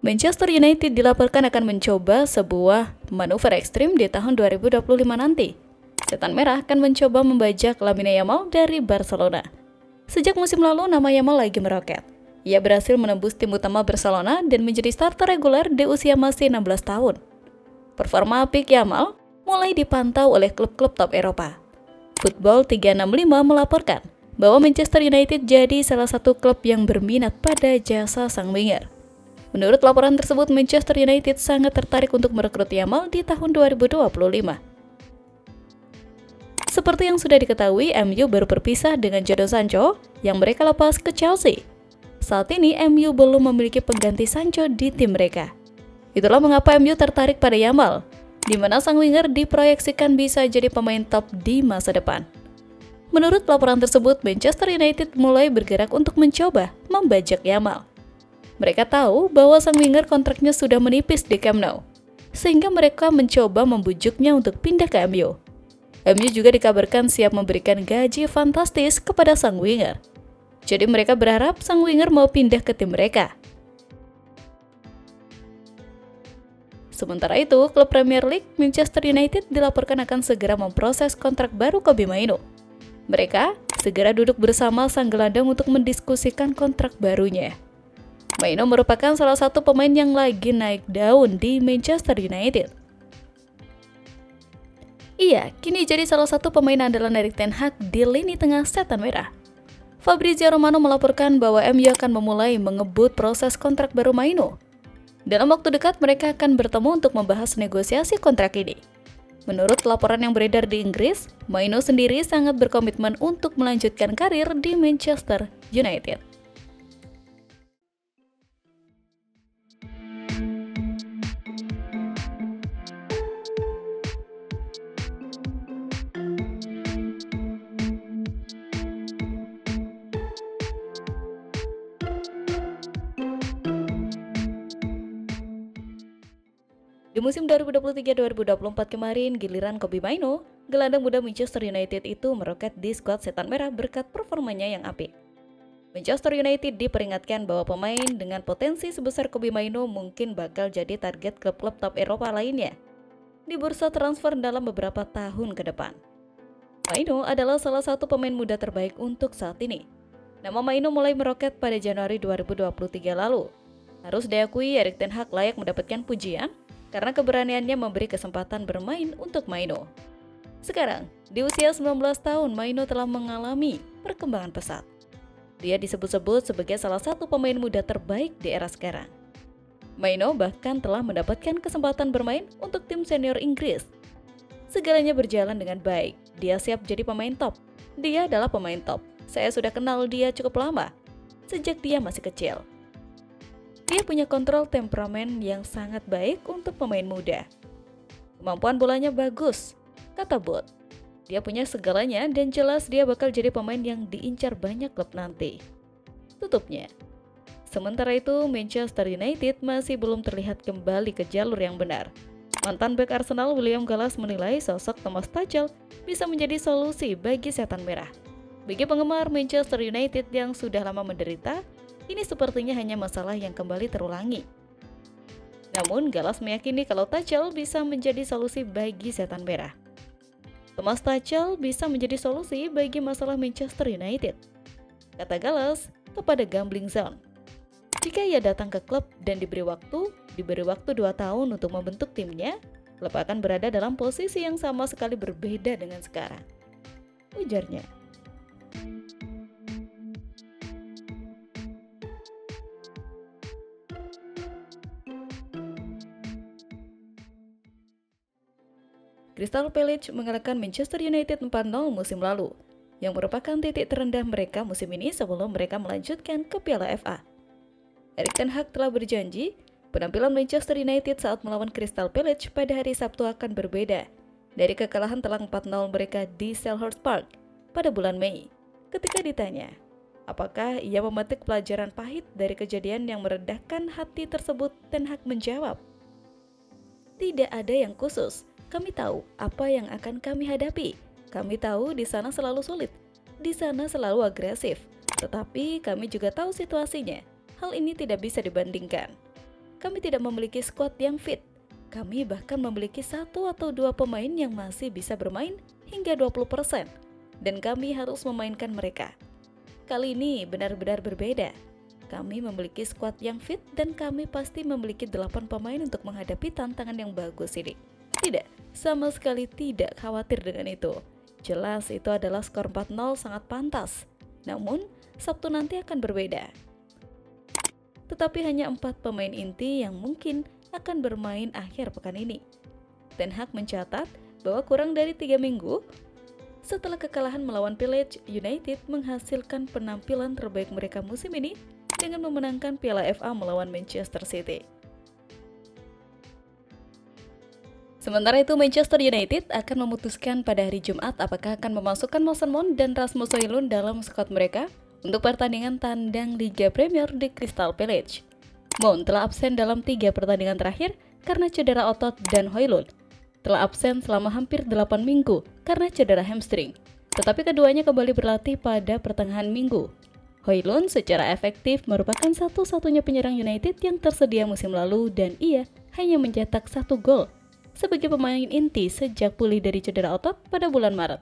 Manchester United dilaporkan akan mencoba sebuah manuver ekstrim di tahun 2025 nanti. Setan Merah akan mencoba membajak Lamine Yamal dari Barcelona. Sejak musim lalu, nama Yamal lagi meroket. Ia berhasil menembus tim utama Barcelona dan menjadi starter reguler di usia masih 16 tahun. Performa apik Yamal mulai dipantau oleh klub-klub top Eropa. Football 365 melaporkan bahwa Manchester United jadi salah satu klub yang berminat pada jasa sang winger. Menurut laporan tersebut, Manchester United sangat tertarik untuk merekrut Yamal di tahun 2025. Seperti yang sudah diketahui, MU baru berpisah dengan Jadon Sancho yang mereka lepas ke Chelsea. Saat ini, MU belum memiliki pengganti Sancho di tim mereka. Itulah mengapa MU tertarik pada Yamal, di mana sang winger diproyeksikan bisa jadi pemain top di masa depan. Menurut laporan tersebut, Manchester United mulai bergerak untuk mencoba membajak Yamal. Mereka tahu bahwa sang winger kontraknya sudah menipis di Camp Nou, sehingga mereka mencoba membujuknya untuk pindah ke MU. MU juga dikabarkan siap memberikan gaji fantastis kepada sang winger. Jadi mereka berharap sang winger mau pindah ke tim mereka. Sementara itu, klub Premier League Manchester United dilaporkan akan segera memproses kontrak baru Kobbie Mainoo. Mereka segera duduk bersama sang gelandang untuk mendiskusikan kontrak barunya. Mainoo merupakan salah satu pemain yang lagi naik daun di Manchester United. Ia kini jadi salah satu pemain andalan Erik ten Hag di lini tengah Setan Merah. Fabrizio Romano melaporkan bahwa MU akan memulai mengebut proses kontrak baru Mainoo. Dalam waktu dekat mereka akan bertemu untuk membahas negosiasi kontrak ini. Menurut laporan yang beredar di Inggris, Mainoo sendiri sangat berkomitmen untuk melanjutkan karir di Manchester United. Di musim 2023-2024 kemarin, giliran Kobbie Mainoo, gelandang muda Manchester United itu meroket di skuad Setan Merah berkat performanya yang apik. Manchester United diperingatkan bahwa pemain dengan potensi sebesar Kobbie Mainoo mungkin bakal jadi target klub-klub top Eropa lainnya di bursa transfer dalam beberapa tahun ke depan. Mainoo adalah salah satu pemain muda terbaik untuk saat ini. Nama Mainoo mulai meroket pada Januari 2023 lalu. Harus diakui, Erik ten Hag layak mendapatkan pujian karena keberaniannya memberi kesempatan bermain untuk Mainoo. Sekarang, di usia 19 tahun, Mainoo telah mengalami perkembangan pesat. Dia disebut-sebut sebagai salah satu pemain muda terbaik di era sekarang. Mainoo bahkan telah mendapatkan kesempatan bermain untuk tim senior Inggris. Segalanya berjalan dengan baik. Dia siap jadi pemain top. Dia adalah pemain top. Saya sudah kenal dia cukup lama, sejak dia masih kecil. Dia punya kontrol temperamen yang sangat baik untuk pemain muda. Kemampuan bolanya bagus, kata Bot. Dia punya segalanya dan jelas dia bakal jadi pemain yang diincar banyak klub nanti, tutupnya. Sementara itu, Manchester United masih belum terlihat kembali ke jalur yang benar. Mantan bek Arsenal William Gallas menilai sosok Thomas Tuchel bisa menjadi solusi bagi Setan Merah. Bagi penggemar Manchester United yang sudah lama menderita, ini sepertinya hanya masalah yang kembali terulangi. Namun, Gallas meyakini kalau Tuchel bisa menjadi solusi bagi Setan Merah. Thomas Tuchel bisa menjadi solusi bagi masalah Manchester United, kata Gallas kepada Gambling Zone. Jika ia datang ke klub dan diberi waktu 2 tahun untuk membentuk timnya, klub akan berada dalam posisi yang sama sekali berbeda dengan sekarang, ujarnya. Crystal Palace mengalahkan Manchester United 4-0 musim lalu, yang merupakan titik terendah mereka musim ini sebelum mereka melanjutkan ke Piala FA. Erik ten Hag telah berjanji, penampilan Manchester United saat melawan Crystal Palace pada hari Sabtu akan berbeda dari kekalahan telak 4-0 mereka di Selhurst Park pada bulan Mei. Ketika ditanya, apakah ia memetik pelajaran pahit dari kejadian yang meredahkan hati tersebut, ten Hag menjawab, "Tidak ada yang khusus. Kami tahu apa yang akan kami hadapi. Kami tahu di sana selalu sulit, di sana selalu agresif. Tetapi kami juga tahu situasinya. Hal ini tidak bisa dibandingkan," kami tidak memiliki skuad yang fit. Kami bahkan memiliki 1 atau 2 pemain yang masih bisa bermain hingga 20%, dan kami harus memainkan mereka. Kali ini benar-benar berbeda. Kami memiliki skuad yang fit dan kami pasti memiliki 8 pemain untuk menghadapi tantangan yang bagus ini. Tidak, sama sekali tidak khawatir dengan itu. Jelas itu adalah skor 4-0 sangat pantas. Namun, Sabtu nanti akan berbeda. Tetapi hanya 4 pemain inti yang mungkin akan bermain akhir pekan ini. Ten Hag mencatat bahwa kurang dari 3 minggu setelah kekalahan melawan Village, United menghasilkan penampilan terbaik mereka musim ini dengan memenangkan Piala FA melawan Manchester City. Sementara itu, Manchester United akan memutuskan pada hari Jumat apakah akan memasukkan Mason Mount dan Rasmus Højlund dalam skuad mereka untuk pertandingan tandang Liga Premier di Crystal Palace. Mount telah absen dalam 3 pertandingan terakhir karena cedera otot dan Højlund telah absen selama hampir 8 minggu karena cedera hamstring. Tetapi keduanya kembali berlatih pada pertengahan minggu. Højlund secara efektif merupakan satu-satunya penyerang United yang tersedia musim lalu dan ia hanya mencetak 1 gol sebagai pemain inti sejak pulih dari cedera otot pada bulan Maret.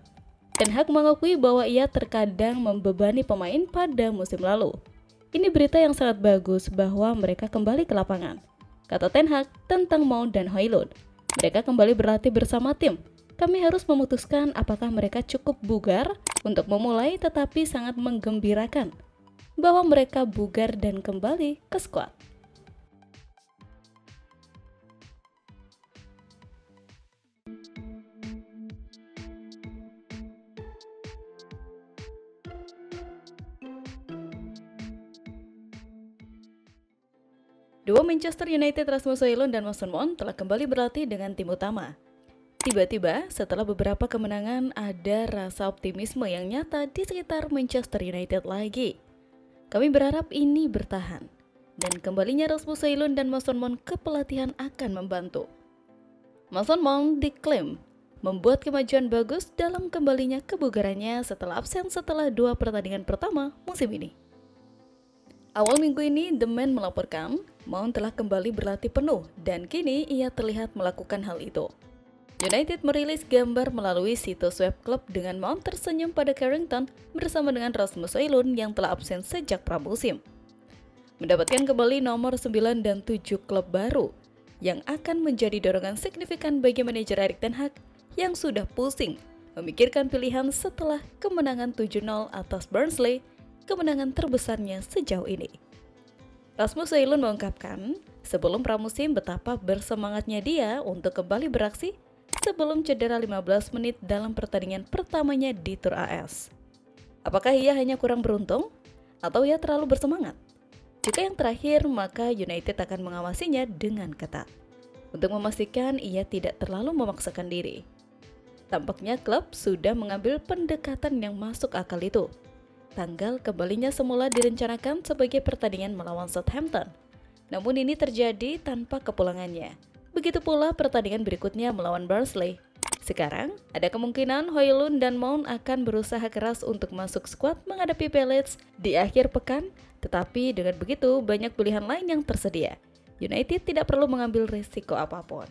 Ten Hag mengakui bahwa ia terkadang membebani pemain pada musim lalu. Ini berita yang sangat bagus bahwa mereka kembali ke lapangan, kata Ten Hag tentang Mount dan Højlund. Mereka kembali berlatih bersama tim. Kami harus memutuskan apakah mereka cukup bugar untuk memulai, tetapi sangat menggembirakan bahwa mereka bugar dan kembali ke skuad. Dua Manchester United Rasmus Højlund dan Mason Mount telah kembali berlatih dengan tim utama. Tiba-tiba, setelah beberapa kemenangan, ada rasa optimisme yang nyata di sekitar Manchester United lagi. Kami berharap ini bertahan, dan kembalinya Rasmus Højlund dan Mason Mount ke pelatihan akan membantu. Mason Mount diklaim membuat kemajuan bagus dalam kembalinya kebugarannya setelah absen setelah 2 pertandingan pertama musim ini. Awal minggu ini, The Man melaporkan Mount telah kembali berlatih penuh dan kini ia terlihat melakukan hal itu. United merilis gambar melalui situs web klub dengan Mount tersenyum pada Carrington bersama dengan Rasmus Højlund yang telah absen sejak pramusim. Mendapatkan kembali nomor 9 dan 7 klub baru yang akan menjadi dorongan signifikan bagi manajer Erik ten Hag yang sudah pusing memikirkan pilihan setelah kemenangan 7-0 atas Barnsley, kemenangan terbesarnya sejauh ini. Rasmus Højlund mengungkapkan sebelum pramusim betapa bersemangatnya dia untuk kembali beraksi sebelum cedera 15 menit dalam pertandingan pertamanya di Tour AS. Apakah ia hanya kurang beruntung atau ia terlalu bersemangat? Jika yang terakhir, maka United akan mengawasinya dengan ketat untuk memastikan ia tidak terlalu memaksakan diri. Tampaknya klub sudah mengambil pendekatan yang masuk akal itu. Tanggal kembalinya semula direncanakan sebagai pertandingan melawan Southampton. Namun ini terjadi tanpa kepulangannya. Begitu pula pertandingan berikutnya melawan Barnsley. Sekarang, ada kemungkinan Højlund dan Mount akan berusaha keras untuk masuk skuad menghadapi Palace di akhir pekan, tetapi dengan begitu banyak pilihan lain yang tersedia. United tidak perlu mengambil risiko apapun.